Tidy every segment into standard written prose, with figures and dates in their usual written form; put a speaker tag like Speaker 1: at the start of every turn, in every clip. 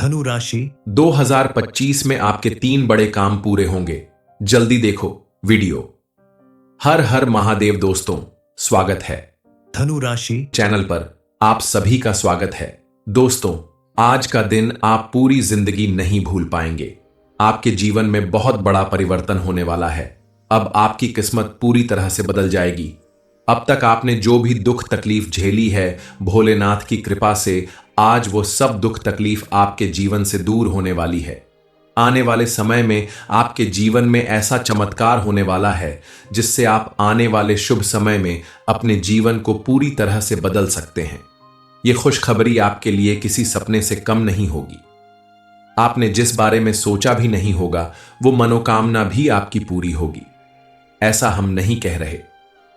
Speaker 1: धनु राशि
Speaker 2: 2025 में आपके 3 बड़े काम पूरे होंगे। जल्दी देखो वीडियो। हर हर महादेव दोस्तों, स्वागत है
Speaker 1: धनु राशि
Speaker 2: चैनल पर। आप सभी का स्वागत है दोस्तों। आज का दिन आप पूरी जिंदगी नहीं भूल पाएंगे। आपके जीवन में बहुत बड़ा परिवर्तन होने वाला है। अब आपकी किस्मत पूरी तरह से बदल जाएगी। अब तक आपने जो भी दुख तकलीफ झेली है, भोलेनाथ की कृपा से आज वो सब दुख तकलीफ आपके जीवन से दूर होने वाली है। आने वाले समय में आपके जीवन में ऐसा चमत्कार होने वाला है जिससे आप आने वाले शुभ समय में अपने जीवन को पूरी तरह से बदल सकते हैं। ये खुशखबरी आपके लिए किसी सपने से कम नहीं होगी। आपने जिस बारे में सोचा भी नहीं होगा वो मनोकामना भी आपकी पूरी होगी। ऐसा हम नहीं कह रहे।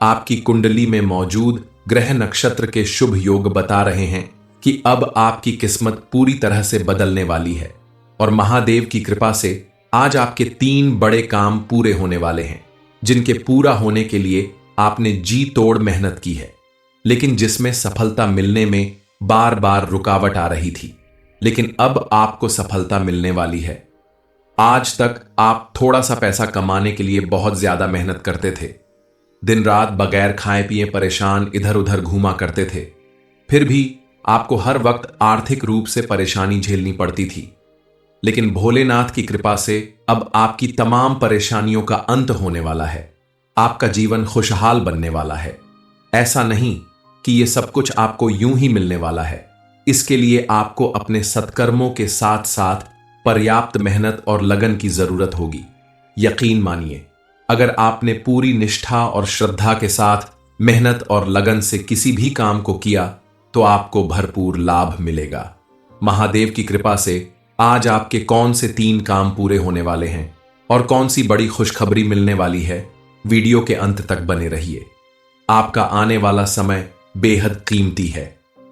Speaker 2: आपकी कुंडली में मौजूद ग्रह नक्षत्र के शुभ योग बता रहे हैं कि अब आपकी किस्मत पूरी तरह से बदलने वाली है और महादेव की कृपा से आज आपके 3 बड़े काम पूरे होने वाले हैं, जिनके पूरा होने के लिए आपने जी तोड़ मेहनत की है, लेकिन जिसमें सफलता मिलने में बार बार रुकावट आ रही थी। लेकिन अब आपको सफलता मिलने वाली है। आज तक आप थोड़ा सा पैसा कमाने के लिए बहुत ज्यादा मेहनत करते थे। दिन रात बगैर खाए पिए परेशान इधर उधर घूमा करते थे। फिर भी आपको हर वक्त आर्थिक रूप से परेशानी झेलनी पड़ती थी। लेकिन भोलेनाथ की कृपा से अब आपकी तमाम परेशानियों का अंत होने वाला है। आपका जीवन खुशहाल बनने वाला है। ऐसा नहीं कि यह सब कुछ आपको यूं ही मिलने वाला है। इसके लिए आपको अपने सत्कर्मों के साथ साथ पर्याप्त मेहनत और लगन की जरूरत होगी। यकीन मानिए, अगर आपने पूरी निष्ठा और श्रद्धा के साथ मेहनत और लगन से किसी भी काम को किया तो आपको भरपूर लाभ मिलेगा। महादेव की कृपा से आज आपके कौन से 3 काम पूरे होने वाले हैं और कौन सी बड़ी खुशखबरी मिलने वाली है, वीडियो के अंत तक बने रहिए। आपका आने वाला समय बेहद कीमती है,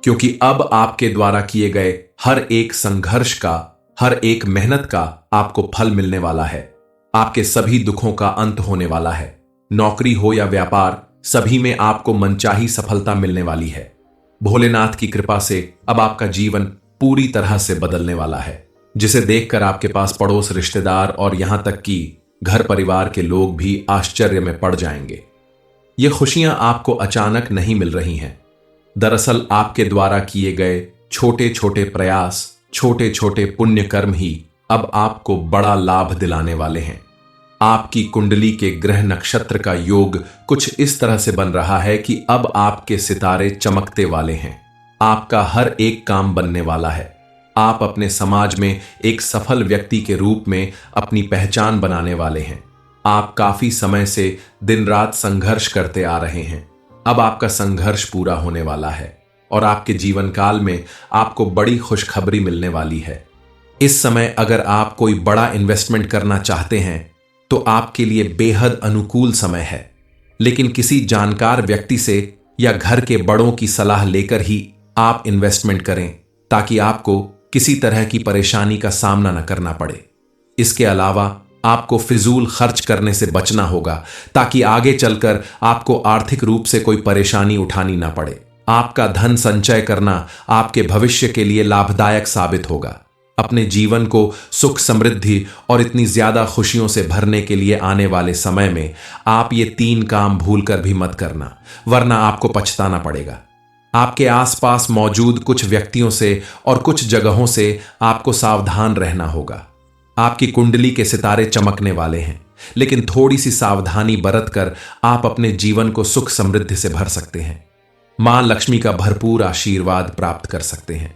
Speaker 2: क्योंकि अब आपके द्वारा किए गए हर एक संघर्ष का, हर एक मेहनत का आपको फल मिलने वाला है। आपके सभी दुखों का अंत होने वाला है। नौकरी हो या व्यापार, सभी में आपको मनचाही सफलता मिलने वाली है। भोलेनाथ की कृपा से अब आपका जीवन पूरी तरह से बदलने वाला है, जिसे देखकर आपके पास पड़ोस, रिश्तेदार और यहां तक कि घर परिवार के लोग भी आश्चर्य में पड़ जाएंगे। ये खुशियां आपको अचानक नहीं मिल रही हैं। दरअसल आपके द्वारा किए गए छोटे छोटे प्रयास, छोटे छोटे पुण्य कर्म ही अब आपको बड़ा लाभ दिलाने वाले हैं। आपकी कुंडली के ग्रह नक्षत्र का योग कुछ इस तरह से बन रहा है कि अब आपके सितारे चमकते वाले हैं। आपका हर एक काम बनने वाला है। आप अपने समाज में एक सफल व्यक्ति के रूप में अपनी पहचान बनाने वाले हैं। आप काफी समय से दिन रात संघर्ष करते आ रहे हैं। अब आपका संघर्ष पूरा होने वाला है और आपके जीवन काल में आपको बड़ी खुशखबरी मिलने वाली है। इस समय अगर आप कोई बड़ा इन्वेस्टमेंट करना चाहते हैं तो आपके लिए बेहद अनुकूल समय है। लेकिन किसी जानकार व्यक्ति से या घर के बड़ों की सलाह लेकर ही आप इन्वेस्टमेंट करें, ताकि आपको किसी तरह की परेशानी का सामना न करना पड़े। इसके अलावा आपको फिजूल खर्च करने से बचना होगा, ताकि आगे चलकर आपको आर्थिक रूप से कोई परेशानी उठानी ना पड़े। आपका धन संचय करना आपके भविष्य के लिए लाभदायक साबित होगा। अपने जीवन को सुख, समृद्धि और इतनी ज्यादा खुशियों से भरने के लिए आने वाले समय में आप ये 3 काम भूलकर भी मत करना, वरना आपको पछताना पड़ेगा। आपके आसपास मौजूद कुछ व्यक्तियों से और कुछ जगहों से आपको सावधान रहना होगा। आपकी कुंडली के सितारे चमकने वाले हैं, लेकिन थोड़ी सी सावधानी बरतकर आप अपने जीवन को सुख समृद्धि से भर सकते हैं। मां लक्ष्मी का भरपूर आशीर्वाद प्राप्त कर सकते हैं।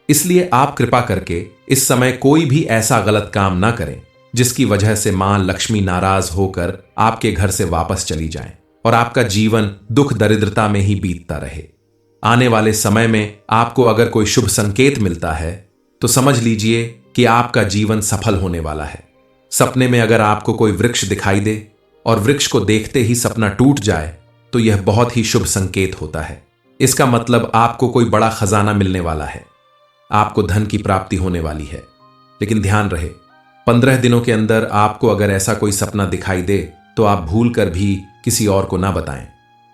Speaker 2: इसलिए आप कृपा करके इस समय कोई भी ऐसा गलत काम ना करें जिसकी वजह से मां लक्ष्मी नाराज होकर आपके घर से वापस चली जाएं और आपका जीवन दुख दरिद्रता में ही बीतता रहे। आने वाले समय में आपको अगर कोई शुभ संकेत मिलता है तो समझ लीजिए कि आपका जीवन सफल होने वाला है। सपने में अगर आपको कोई वृक्ष दिखाई दे और वृक्ष को देखते ही सपना टूट जाए तो यह बहुत ही शुभ संकेत होता है। इसका मतलब आपको कोई बड़ा खजाना मिलने वाला है। आपको धन की प्राप्ति होने वाली है। लेकिन ध्यान रहे, 15 दिनों के अंदर आपको अगर ऐसा कोई सपना दिखाई दे तो आप भूल कर भी किसी और को ना बताएं,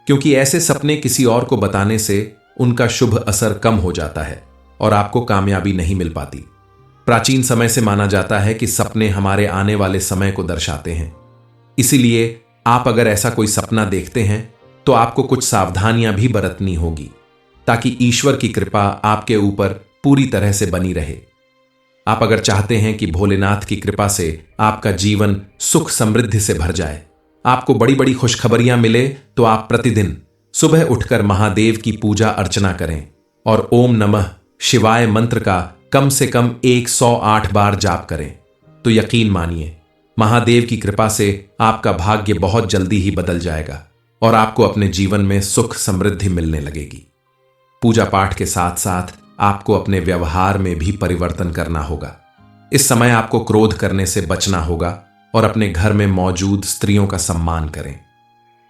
Speaker 2: क्योंकि ऐसे सपने किसी और को बताने से उनका शुभ असर कम हो जाता है और आपको कामयाबी नहीं मिल पाती। प्राचीन समय से माना जाता है कि सपने हमारे आने वाले समय को दर्शाते हैं। इसीलिए आप अगर ऐसा कोई सपना देखते हैं तो आपको कुछ सावधानियां भी बरतनी होगी ताकि ईश्वर की कृपा आपके ऊपर पूरी तरह से बनी रहे। आप अगर चाहते हैं कि भोलेनाथ की कृपा से आपका जीवन सुख समृद्धि से भर जाए, आपको बड़ी बड़ी खुशखबरियां मिले, तो आप प्रतिदिन सुबह उठकर महादेव की पूजा अर्चना करें और ओम नमः शिवाय मंत्र का कम से कम 108 बार जाप करें। तो यकीन मानिए, महादेव की कृपा से आपका भाग्य बहुत जल्दी ही बदल जाएगा और आपको अपने जीवन में सुख समृद्धि मिलने लगेगी। पूजा पाठ के साथ साथ आपको अपने व्यवहार में भी परिवर्तन करना होगा। इस समय आपको क्रोध करने से बचना होगा और अपने घर में मौजूद स्त्रियों का सम्मान करें।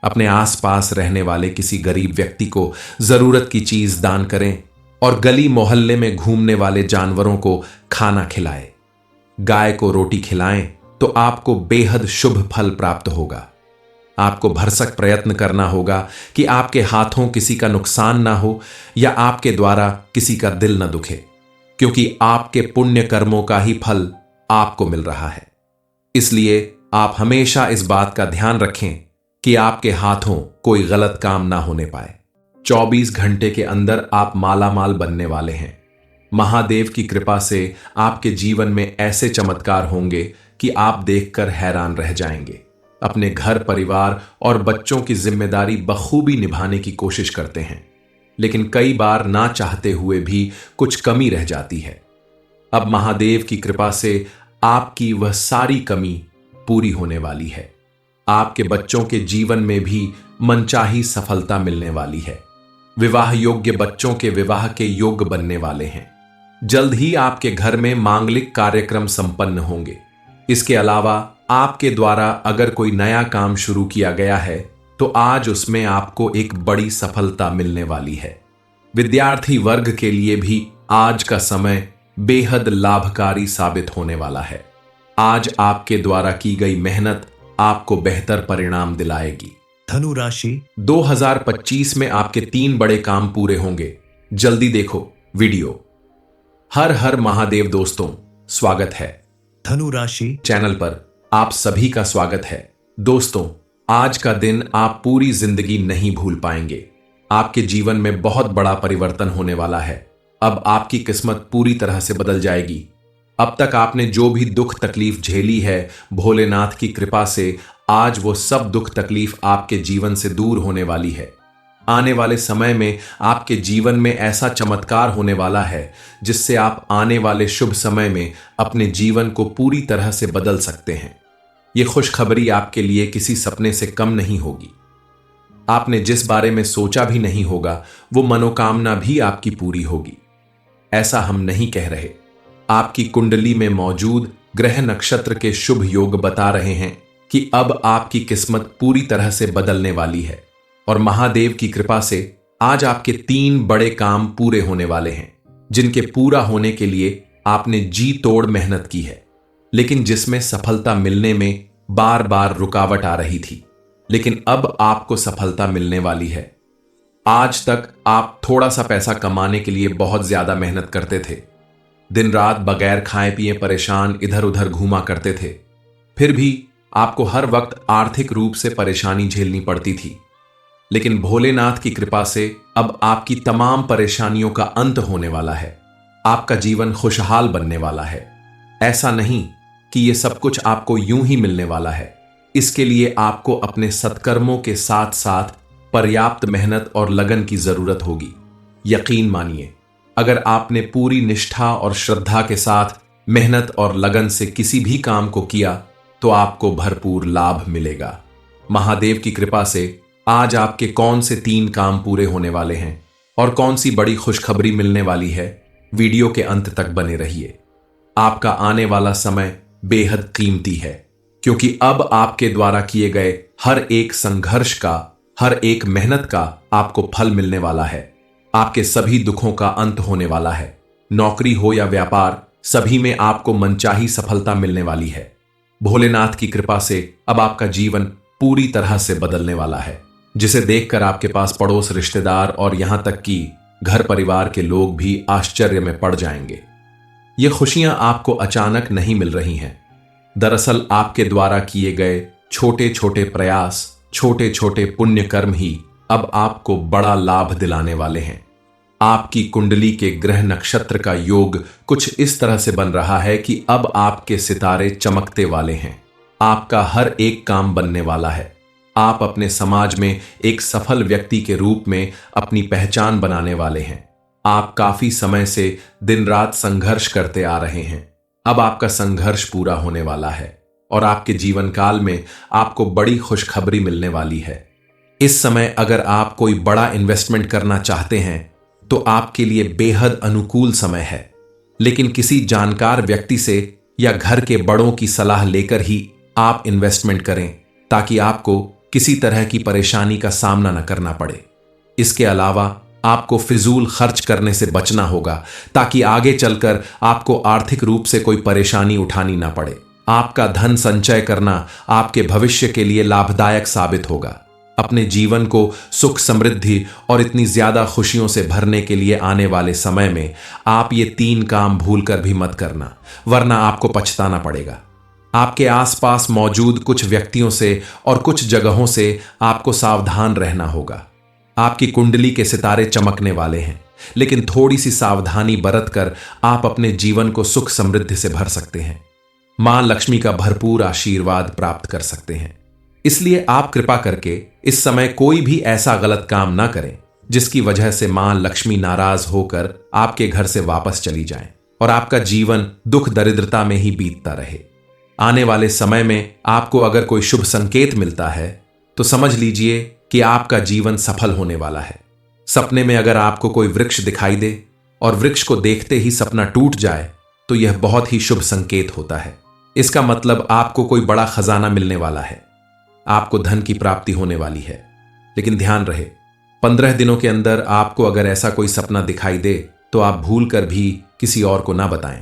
Speaker 2: अपने आसपास रहने वाले किसी गरीब व्यक्ति को जरूरत की चीज दान करें और गली मोहल्ले में घूमने वाले जानवरों को खाना खिलाएं। गाय को रोटी खिलाएं तो आपको बेहद शुभ फल प्राप्त होगा। आपको भरसक प्रयत्न करना होगा कि आपके हाथों किसी का नुकसान ना हो या आपके द्वारा किसी का दिल न दुखे, क्योंकि आपके पुण्य कर्मों का ही फल आपको मिल रहा है। इसलिए आप हमेशा इस बात का ध्यान रखें कि आपके हाथों कोई गलत काम ना होने पाए। 24 घंटे के अंदर आप मालामाल बनने वाले हैं। महादेव की कृपा से आपके जीवन में ऐसे चमत्कार होंगे कि आप देखकर हैरान रह जाएंगे। अपने घर परिवार और बच्चों की जिम्मेदारी बखूबी निभाने की कोशिश करते हैं, लेकिन कई बार ना चाहते हुए भी कुछ कमी रह जाती है। अब महादेव की कृपा से आपकी वह सारी कमी पूरी होने वाली है। आपके बच्चों के जीवन में भी मनचाही सफलता मिलने वाली है। विवाह योग्य बच्चों के विवाह के योग्य बनने वाले हैं। जल्द ही आपके घर में मांगलिक कार्यक्रम संपन्न होंगे। इसके अलावा आपके द्वारा अगर कोई नया काम शुरू किया गया है तो आज उसमें आपको एक बड़ी सफलता मिलने वाली है। विद्यार्थी वर्ग के लिए भी आज का समय बेहद लाभकारी साबित होने वाला है। आज आपके द्वारा की गई मेहनत आपको बेहतर परिणाम दिलाएगी।
Speaker 1: धनु राशि
Speaker 2: 2025 में आपके 3 बड़े काम पूरे होंगे। जल्दी देखो वीडियो। हर हर महादेव दोस्तों, स्वागत है
Speaker 1: धनु राशि
Speaker 2: चैनल पर। आप सभी का स्वागत है। दोस्तों, आज का दिन आप पूरी जिंदगी नहीं भूल पाएंगे। आपके जीवन में बहुत बड़ा परिवर्तन होने वाला है। अब आपकी किस्मत पूरी तरह से बदल जाएगी। अब तक आपने जो भी दुख तकलीफ झेली है, भोलेनाथ की कृपा से आज वो सब दुख तकलीफ आपके जीवन से दूर होने वाली है। आने वाले समय में आपके जीवन में ऐसा चमत्कार होने वाला है जिससे आप आने वाले शुभ समय में अपने जीवन को पूरी तरह से बदल सकते हैं। ये खुशखबरी आपके लिए किसी सपने से कम नहीं होगी। आपने जिस बारे में सोचा भी नहीं होगा वो मनोकामना भी आपकी पूरी होगी। ऐसा हम नहीं कह रहे। आपकी कुंडली में मौजूद ग्रह नक्षत्र के शुभ योग बता रहे हैं कि अब आपकी किस्मत पूरी तरह से बदलने वाली है और महादेव की कृपा से आज आपके 3 बड़े काम पूरे होने वाले हैं, जिनके पूरा होने के लिए आपने जी तोड़ मेहनत की है, लेकिन जिसमें सफलता मिलने में बार बार रुकावट आ रही थी। लेकिन अब आपको सफलता मिलने वाली है। आज तक आप थोड़ा सा पैसा कमाने के लिए बहुत ज्यादा मेहनत करते थे। दिन रात बगैर खाए पिए परेशान इधर उधर घूमा करते थे। फिर भी आपको हर वक्त आर्थिक रूप से परेशानी झेलनी पड़ती थी। लेकिन भोलेनाथ की कृपा से अब आपकी तमाम परेशानियों का अंत होने वाला है। आपका जीवन खुशहाल बनने वाला है। ऐसा नहीं कि यह सब कुछ आपको यूं ही मिलने वाला है। इसके लिए आपको अपने सत्कर्मों के साथ साथ पर्याप्त मेहनत और लगन की जरूरत होगी। यकीन मानिए, अगर आपने पूरी निष्ठा और श्रद्धा के साथ मेहनत और लगन से किसी भी काम को किया तो आपको भरपूर लाभ मिलेगा। महादेव की कृपा से आज आपके कौन से 3 काम पूरे होने वाले हैं और कौन सी बड़ी खुशखबरी मिलने वाली है, वीडियो के अंत तक बने रहिए। आपका आने वाला समय बेहद कीमती है, क्योंकि अब आपके द्वारा किए गए हर एक संघर्ष का, हर एक मेहनत का आपको फल मिलने वाला है। आपके सभी दुखों का अंत होने वाला है। नौकरी हो या व्यापार, सभी में आपको मनचाही सफलता मिलने वाली है। भोलेनाथ की कृपा से अब आपका जीवन पूरी तरह से बदलने वाला है, जिसे देखकर आपके पास पड़ोस, रिश्तेदार और यहां तक कि घर परिवार के लोग भी आश्चर्य में पड़ जाएंगे। ये खुशियां आपको अचानक नहीं मिल रही हैं। दरअसल आपके द्वारा किए गए छोटे छोटे प्रयास, छोटे छोटे पुण्य कर्म ही अब आपको बड़ा लाभ दिलाने वाले हैं। आपकी कुंडली के ग्रह नक्षत्र का योग कुछ इस तरह से बन रहा है कि अब आपके सितारे चमकते वाले हैं। आपका हर एक काम बनने वाला है। आप अपने समाज में एक सफल व्यक्ति के रूप में अपनी पहचान बनाने वाले हैं। आप काफी समय से दिन रात संघर्ष करते आ रहे हैं। अब आपका संघर्ष पूरा होने वाला है और आपके जीवन काल में आपको बड़ी खुशखबरी मिलने वाली है। इस समय अगर आप कोई बड़ा इन्वेस्टमेंट करना चाहते हैं तो आपके लिए बेहद अनुकूल समय है, लेकिन किसी जानकार व्यक्ति से या घर के बड़ों की सलाह लेकर ही आप इन्वेस्टमेंट करें ताकि आपको किसी तरह की परेशानी का सामना न करना पड़े। इसके अलावा आपको फिजूल खर्च करने से बचना होगा ताकि आगे चलकर आपको आर्थिक रूप से कोई परेशानी उठानी ना पड़े। आपका धन संचय करना आपके भविष्य के लिए लाभदायक साबित होगा। अपने जीवन को सुख समृद्धि और इतनी ज्यादा खुशियों से भरने के लिए आने वाले समय में आप ये 3 काम भूलकर भी मत करना, वरना आपको पछताना पड़ेगा। आपके आसपास मौजूद कुछ व्यक्तियों से और कुछ जगहों से आपको सावधान रहना होगा। आपकी कुंडली के सितारे चमकने वाले हैं, लेकिन थोड़ी सी सावधानी बरतकर आप अपने जीवन को सुख समृद्धि से भर सकते हैं। मां लक्ष्मी का भरपूर आशीर्वाद प्राप्त कर सकते हैं। इसलिए आप कृपा करके इस समय कोई भी ऐसा गलत काम ना करें जिसकी वजह से मां लक्ष्मी नाराज होकर आपके घर से वापस चली जाएं और आपका जीवन दुख दरिद्रता में ही बीतता रहे। आने वाले समय में आपको अगर कोई शुभ संकेत मिलता है तो समझ लीजिए कि आपका जीवन सफल होने वाला है। सपने में अगर आपको कोई वृक्ष दिखाई दे और वृक्ष को देखते ही सपना टूट जाए तो यह बहुत ही शुभ संकेत होता है। इसका मतलब आपको कोई बड़ा खजाना मिलने वाला है। आपको धन की प्राप्ति होने वाली है। लेकिन ध्यान रहे, 15 दिनों के अंदर आपको अगर ऐसा कोई सपना दिखाई दे तो आप भूल कर भी किसी और को ना बताएं,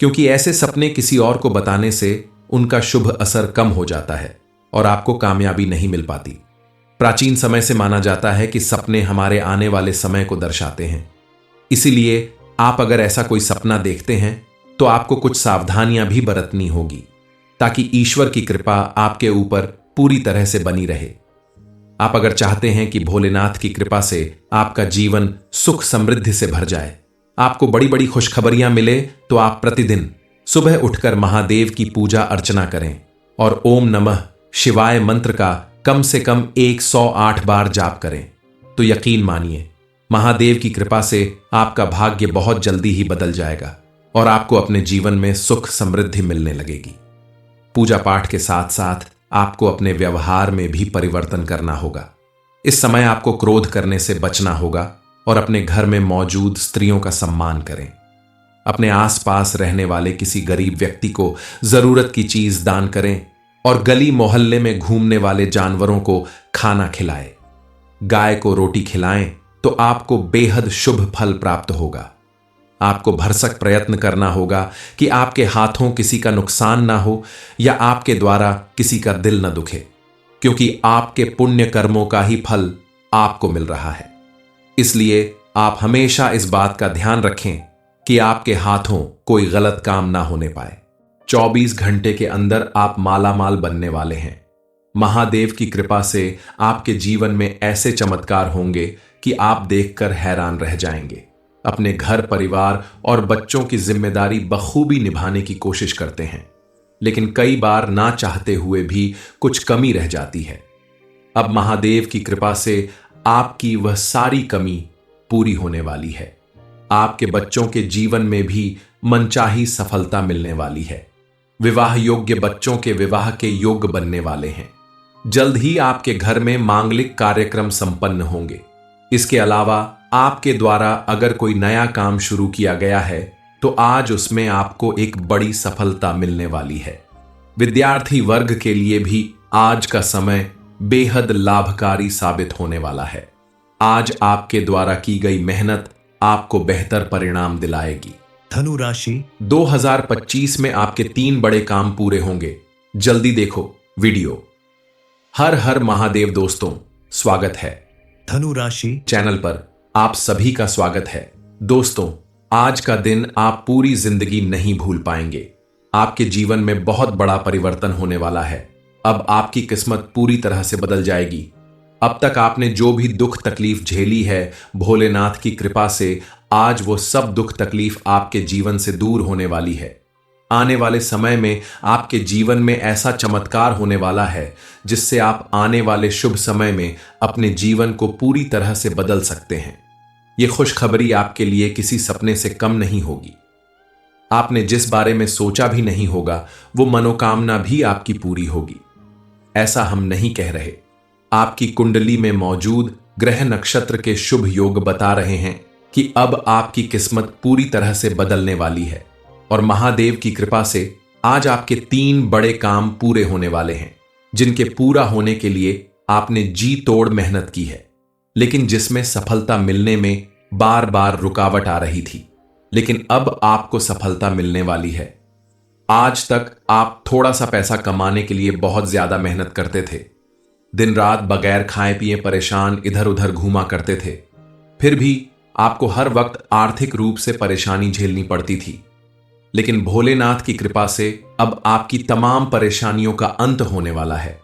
Speaker 2: क्योंकि ऐसे सपने किसी और को बताने से उनका शुभ असर कम हो जाता है और आपको कामयाबी नहीं मिल पाती। प्राचीन समय से माना जाता है कि सपने हमारे आने वाले समय को दर्शाते हैं। इसीलिए आप अगर ऐसा कोई सपना देखते हैं तो आपको कुछ सावधानियां भी बरतनी होगी ताकि ईश्वर की कृपा आपके ऊपर पूरी तरह से बनी रहे। आप अगर चाहते हैं कि भोलेनाथ की कृपा से आपका जीवन सुख समृद्धि से भर जाए, आपको बड़ी बड़ी खुशखबरियां मिले, तो आप प्रतिदिन सुबह उठकर महादेव की पूजा अर्चना करें और ओम नमः शिवाय मंत्र का कम से कम 108 बार जाप करें। तो यकीन मानिए, महादेव की कृपा से आपका भाग्य बहुत जल्दी ही बदल जाएगा और आपको अपने जीवन में सुख समृद्धि मिलने लगेगी। पूजा पाठ के साथ साथ आपको अपने व्यवहार में भी परिवर्तन करना होगा। इस समय आपको क्रोध करने से बचना होगा और अपने घर में मौजूद स्त्रियों का सम्मान करें। अपने आसपास रहने वाले किसी गरीब व्यक्ति को जरूरत की चीज दान करें और गली मोहल्ले में घूमने वाले जानवरों को खाना खिलाएं। गाय को रोटी खिलाएं तो आपको बेहद शुभ फल प्राप्त होगा। आपको भरसक प्रयत्न करना होगा कि आपके हाथों किसी का नुकसान ना हो या आपके द्वारा किसी का दिल न दुखे, क्योंकि आपके पुण्य कर्मों का ही फल आपको मिल रहा है। इसलिए आप हमेशा इस बात का ध्यान रखें कि आपके हाथों कोई गलत काम ना होने पाए। 24 घंटे के अंदर आप मालामाल बनने वाले हैं। महादेव की कृपा से आपके जीवन में ऐसे चमत्कार होंगे कि आप देखकर हैरान रह जाएंगे। अपने घर परिवार और बच्चों की जिम्मेदारी बखूबी निभाने की कोशिश करते हैं, लेकिन कई बार ना चाहते हुए भी कुछ कमी रह जाती है। अब महादेव की कृपा से आपकी वह सारी कमी पूरी होने वाली है। आपके बच्चों के जीवन में भी मनचाही सफलता मिलने वाली है। विवाह योग्य बच्चों के विवाह के योग्य बनने वाले हैं। जल्द ही आपके घर में मांगलिक कार्यक्रम संपन्न होंगे। इसके अलावा आपके द्वारा अगर कोई नया काम शुरू किया गया है तो आज उसमें आपको एक बड़ी सफलता मिलने वाली है। विद्यार्थी वर्ग के लिए भी आज का समय बेहद लाभकारी साबित होने वाला है। आज आपके द्वारा की गई मेहनत आपको बेहतर परिणाम दिलाएगी।
Speaker 1: धनु राशि
Speaker 2: 2025 में आपके 3 बड़े काम पूरे होंगे। जल्दी देखो वीडियो। हर हर महादेव दोस्तों, स्वागत है
Speaker 1: धनु राशि
Speaker 2: चैनल पर। आप सभी का स्वागत है। दोस्तों, आज का दिन आप पूरी जिंदगी नहीं भूल पाएंगे। आपके जीवन में बहुत बड़ा परिवर्तन होने वाला है। अब आपकी किस्मत पूरी तरह से बदल जाएगी। अब तक आपने जो भी दुख तकलीफ झेली है, भोलेनाथ की कृपा से आज वो सब दुख तकलीफ आपके जीवन से दूर होने वाली है। आने वाले समय में आपके जीवन में ऐसा चमत्कार होने वाला है जिससे आप आने वाले शुभ समय में अपने जीवन को पूरी तरह से बदल सकते हैं। ये खुशखबरी आपके लिए किसी सपने से कम नहीं होगी। आपने जिस बारे में सोचा भी नहीं होगा वो मनोकामना भी आपकी पूरी होगी। ऐसा हम नहीं कह रहे। आपकी कुंडली में मौजूद ग्रह नक्षत्र के शुभ योग बता रहे हैं कि अब आपकी किस्मत पूरी तरह से बदलने वाली है और महादेव की कृपा से आज आपके 3 बड़े काम पूरे होने वाले हैं, जिनके पूरा होने के लिए आपने जी तोड़ मेहनत की है, लेकिन जिसमें सफलता मिलने में बार बार रुकावट आ रही थी। लेकिन अब आपको सफलता मिलने वाली है। आज तक आप थोड़ा सा पैसा कमाने के लिए बहुत ज्यादा मेहनत करते थे। दिन रात बगैर खाए पिए परेशान इधर उधर घूमा करते थे। फिर भी आपको हर वक्त आर्थिक रूप से परेशानी झेलनी पड़ती थी। लेकिन भोलेनाथ की कृपा से अब आपकी तमाम परेशानियों का अंत होने वाला है।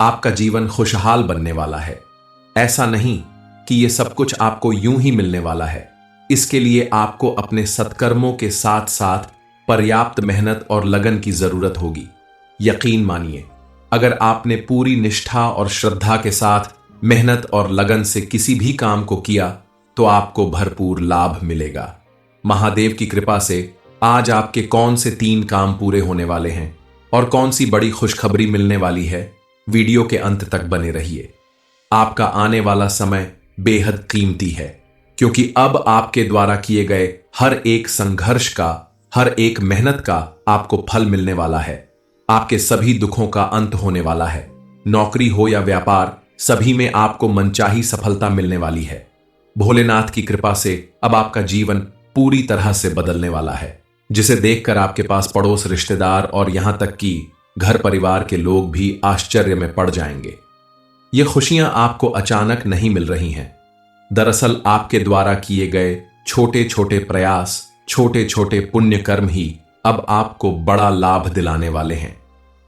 Speaker 2: आपका जीवन खुशहाल बनने वाला है। ऐसा नहीं कि यह सब कुछ आपको यूं ही मिलने वाला है। इसके लिए आपको अपने सत्कर्मों के साथ साथ पर्याप्त मेहनत और लगन की जरूरत होगी। यकीन मानिए, अगर आपने पूरी निष्ठा और श्रद्धा के साथ मेहनत और लगन से किसी भी काम को किया तो आपको भरपूर लाभ मिलेगा। महादेव की कृपा से आज आपके कौन से 3 काम पूरे होने वाले हैं और कौन सी बड़ी खुशखबरी मिलने वाली है, वीडियो के अंत तक बने रहिए। आपका आने वाला समय बेहद कीमती है, क्योंकि अब आपके द्वारा किए गए हर एक संघर्ष का, हर एक मेहनत का आपको फल मिलने वाला है। आपके सभी दुखों का अंत होने वाला है। नौकरी हो या व्यापार, सभी में आपको मनचाही सफलता मिलने वाली है। भोलेनाथ की कृपा से अब आपका जीवन पूरी तरह से बदलने वाला है, जिसे देखकर आपके पास पड़ोस, रिश्तेदार और यहां तक कि घर परिवार के लोग भी आश्चर्य में पड़ जाएंगे। ये खुशियां आपको अचानक नहीं मिल रही हैं। दरअसल आपके द्वारा किए गए छोटे छोटे प्रयास, छोटे छोटे पुण्य कर्म ही अब आपको बड़ा लाभ दिलाने वाले हैं।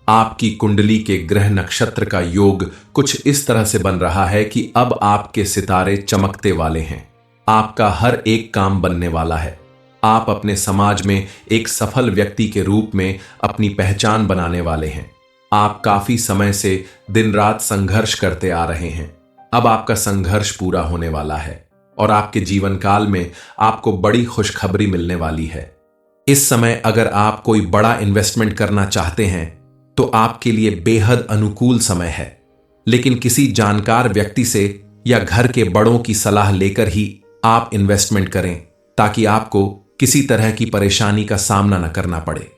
Speaker 2: आपकी कुंडली के ग्रह नक्षत्र का योग कुछ इस तरह से बन रहा है कि अब आपके सितारे चमकते वाले हैं। आपका हर एक काम बनने वाला है। आप अपने समाज में एक सफल व्यक्ति के रूप में अपनी पहचान बनाने वाले हैं। आप काफी समय से दिन रात संघर्ष करते आ रहे हैं। अब आपका संघर्ष पूरा होने वाला है और आपके जीवन काल में आपको बड़ी खुशखबरी मिलने वाली है। इस समय अगर आप कोई बड़ा इन्वेस्टमेंट करना चाहते हैं तो आपके लिए बेहद अनुकूल समय है। लेकिन किसी जानकार व्यक्ति से या घर के बड़ों की सलाह लेकर ही आप इन्वेस्टमेंट करें, ताकि आपको किसी तरह की परेशानी का सामना न करना पड़े।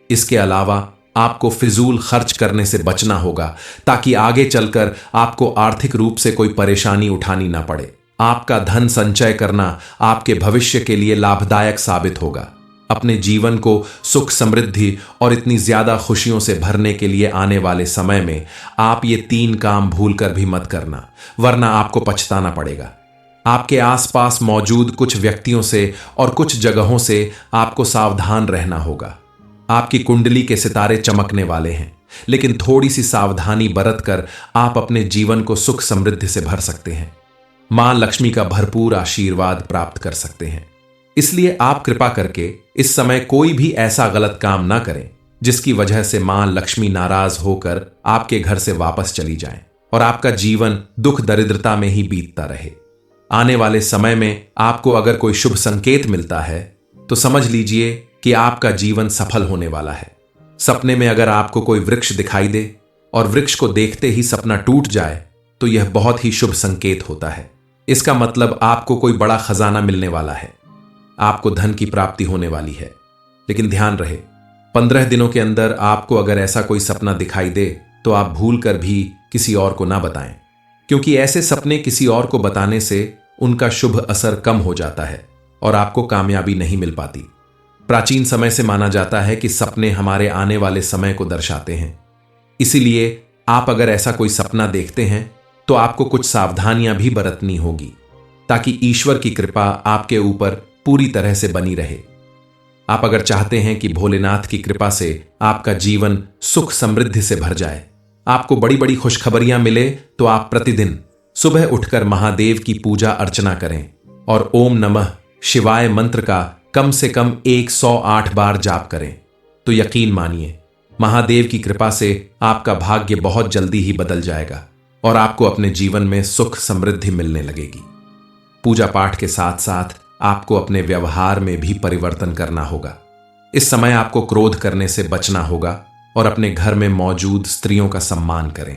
Speaker 2: इसके अलावा आपको फिजूल खर्च करने से बचना होगा, ताकि आगे चलकर आपको आर्थिक रूप से कोई परेशानी उठानी ना पड़े। आपका धन संचय करना आपके भविष्य के लिए लाभदायक साबित होगा। अपने जीवन को सुख, समृद्धि और इतनी ज्यादा खुशियों से भरने के लिए आने वाले समय में आप ये 3 काम भूलकर भी मत करना, वरना आपको पछताना पड़ेगा। आपके आसपास मौजूद कुछ व्यक्तियों से और कुछ जगहों से आपको सावधान रहना होगा। आपकी कुंडली के सितारे चमकने वाले हैं, लेकिन थोड़ी सी सावधानी बरतकर आप अपने जीवन को सुख समृद्धि से भर सकते हैं। मां लक्ष्मी का भरपूर आशीर्वाद प्राप्त कर सकते हैं। इसलिए आप कृपा करके इस समय कोई भी ऐसा गलत काम ना करें जिसकी वजह से मां लक्ष्मी नाराज होकर आपके घर से वापस चली जाएं और आपका जीवन दुख दरिद्रता में ही बीतता रहे। आने वाले समय में आपको अगर कोई शुभ संकेत मिलता है तो समझ लीजिए कि आपका जीवन सफल होने वाला है। सपने में अगर आपको कोई वृक्ष दिखाई दे और वृक्ष को देखते ही सपना टूट जाए तो यह बहुत ही शुभ संकेत होता है। इसका मतलब आपको कोई बड़ा खजाना मिलने वाला है। आपको धन की प्राप्ति होने वाली है। लेकिन ध्यान रहे, 15 दिनों के अंदर आपको अगर ऐसा कोई सपना दिखाई दे तो आप भूल कर भी किसी और को ना बताएं, क्योंकि ऐसे सपने किसी और को बताने से उनका शुभ असर कम हो जाता है और आपको कामयाबी नहीं मिल पाती। प्राचीन समय से माना जाता है कि सपने हमारे आने वाले समय को दर्शाते हैं। इसीलिए आप अगर ऐसा कोई सपना देखते हैं तो आपको कुछ सावधानियां भी बरतनी होगी, ताकि ईश्वर की कृपा आपके ऊपर पूरी तरह से बनी रहे। आप अगर चाहते हैं कि भोलेनाथ की कृपा से आपका जीवन सुख समृद्धि से भर जाए, आपको बड़ी बड़ी खुशखबरियां मिले, तो आप प्रतिदिन सुबह उठकर महादेव की पूजा अर्चना करें और ओम नमः शिवाय मंत्र का कम से कम 108 बार जाप करें। तो यकीन मानिए, महादेव की कृपा से आपका भाग्य बहुत जल्दी ही बदल जाएगा और आपको अपने जीवन में सुख समृद्धि मिलने लगेगी। पूजा पाठ के साथ साथ आपको अपने व्यवहार में भी परिवर्तन करना होगा। इस समय आपको क्रोध करने से बचना होगा और अपने घर में मौजूद स्त्रियों का सम्मान करें।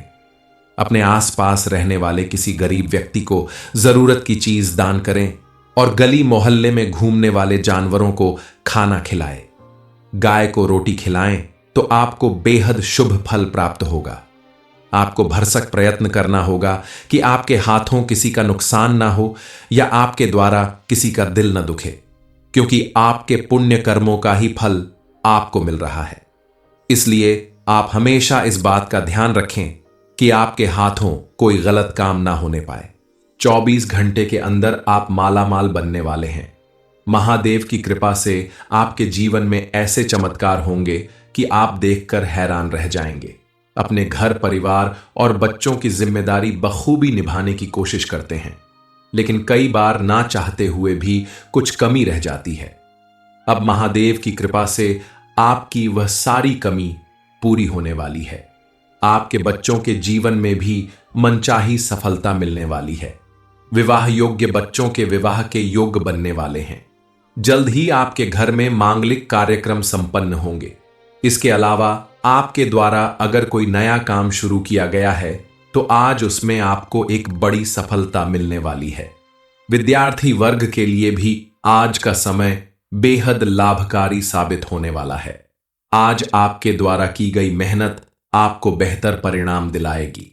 Speaker 2: अपने आसपास रहने वाले किसी गरीब व्यक्ति को जरूरत की चीज दान करें और गली मोहल्ले में घूमने वाले जानवरों को खाना खिलाएं। गाय को रोटी खिलाएं तो आपको बेहद शुभ फल प्राप्त होगा। आपको भरसक प्रयत्न करना होगा कि आपके हाथों किसी का नुकसान ना हो या आपके द्वारा किसी का दिल न दुखे, क्योंकि आपके पुण्य कर्मों का ही फल आपको मिल रहा है। इसलिए आप हमेशा इस बात का ध्यान रखें कि आपके हाथों कोई गलत काम ना होने पाए। 24 घंटे के अंदर आप मालामाल बनने वाले हैं। महादेव की कृपा से आपके जीवन में ऐसे चमत्कार होंगे कि आप देखकर हैरान रह जाएंगे। अपने घर परिवार और बच्चों की जिम्मेदारी बखूबी निभाने की कोशिश करते हैं, लेकिन कई बार ना चाहते हुए भी कुछ कमी रह जाती है। अब महादेव की कृपा से आपकी वह सारी कमी पूरी होने वाली है। आपके बच्चों के जीवन में भी मनचाही सफलता मिलने वाली है। विवाह योग्य बच्चों के विवाह के योग्य बनने वाले हैं। जल्द ही आपके घर में मांगलिक कार्यक्रम संपन्न होंगे। इसके अलावा आपके द्वारा अगर कोई नया काम शुरू किया गया है तो आज उसमें आपको एक बड़ी सफलता मिलने वाली है। विद्यार्थी वर्ग के लिए भी आज का समय बेहद लाभकारी साबित होने वाला है। आज आपके द्वारा की गई मेहनत आपको बेहतर परिणाम दिलाएगी।